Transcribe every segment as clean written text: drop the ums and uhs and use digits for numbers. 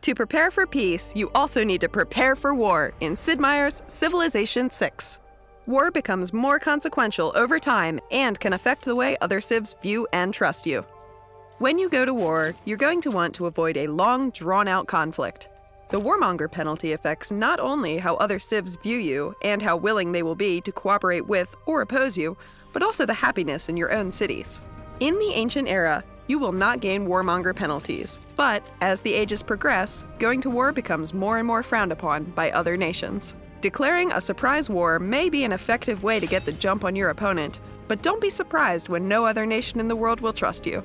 To prepare for peace, you also need to prepare for war in Sid Meier's Civilization VI. War becomes more consequential over time and can affect the way other civs view and trust you. When you go to war, you're going to want to avoid a long, drawn-out conflict. The warmonger penalty affects not only how other civs view you and how willing they will be to cooperate with or oppose you, but also the happiness in your own cities. In the ancient era, you will not gain warmonger penalties, but as the ages progress, going to war becomes more and more frowned upon by other nations. Declaring a surprise war may be an effective way to get the jump on your opponent, but don't be surprised when no other nation in the world will trust you.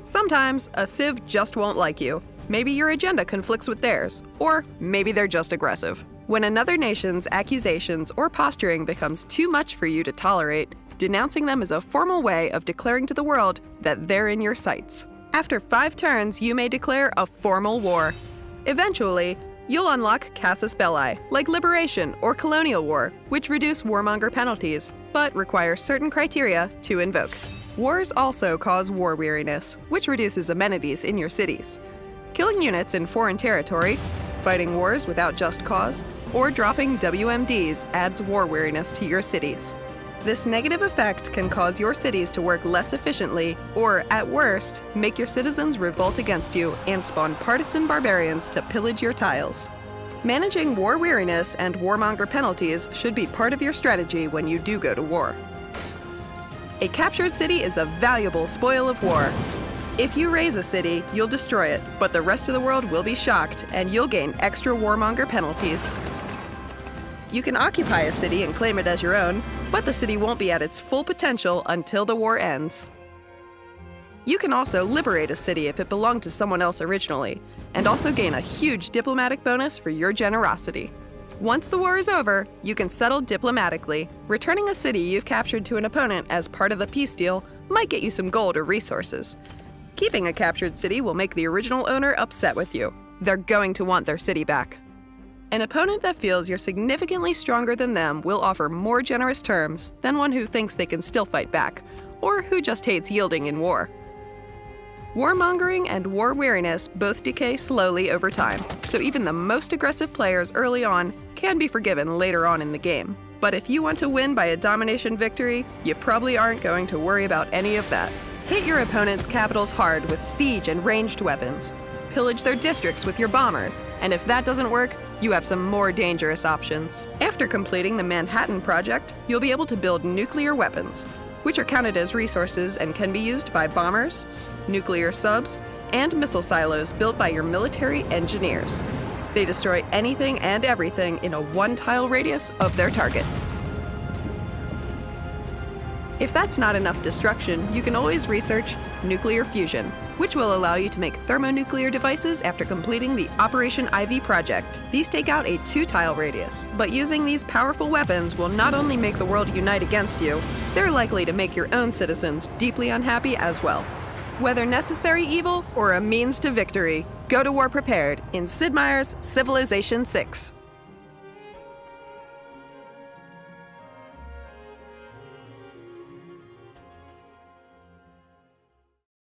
Sometimes, a civ just won't like you. Maybe your agenda conflicts with theirs, or maybe they're just aggressive. When another nation's accusations or posturing becomes too much for you to tolerate, denouncing them is a formal way of declaring to the world that they're in your sights. After 5 turns, you may declare a formal war. Eventually, you'll unlock casus belli, like liberation or colonial war, which reduce warmonger penalties, but require certain criteria to invoke. Wars also cause war weariness, which reduces amenities in your cities. Killing units in foreign territory, fighting wars without just cause, or dropping WMDs adds war weariness to your cities. This negative effect can cause your cities to work less efficiently, or at worst, make your citizens revolt against you and spawn partisan barbarians to pillage your tiles. Managing war weariness and warmonger penalties should be part of your strategy when you do go to war. A captured city is a valuable spoil of war. If you raise a city, you'll destroy it, but the rest of the world will be shocked, and you'll gain extra warmonger penalties. You can occupy a city and claim it as your own, but the city won't be at its full potential until the war ends. You can also liberate a city if it belonged to someone else originally, and also gain a huge diplomatic bonus for your generosity. Once the war is over, you can settle diplomatically. Returning a city you've captured to an opponent as part of the peace deal might get you some gold or resources. Keeping a captured city will make the original owner upset with you. They're going to want their city back. An opponent that feels you're significantly stronger than them will offer more generous terms than one who thinks they can still fight back, or who just hates yielding in war. Warmongering and war weariness both decay slowly over time, so even the most aggressive players early on can be forgiven later on in the game. But if you want to win by a domination victory, you probably aren't going to worry about any of that. Hit your opponent's capitals hard with siege and ranged weapons. Pillage their districts with your bombers, and if that doesn't work, you have some more dangerous options. After completing the Manhattan Project, you'll be able to build nuclear weapons, which are counted as resources and can be used by bombers, nuclear subs, and missile silos built by your military engineers. They destroy anything and everything in a 1-tile radius of their target. If that's not enough destruction, you can always research nuclear fusion, which will allow you to make thermonuclear devices after completing the Operation Ivy project. These take out a 2-tile radius, but using these powerful weapons will not only make the world unite against you, they're likely to make your own citizens deeply unhappy as well. Whether necessary evil or a means to victory, go to war prepared in Sid Meier's Civilization VI.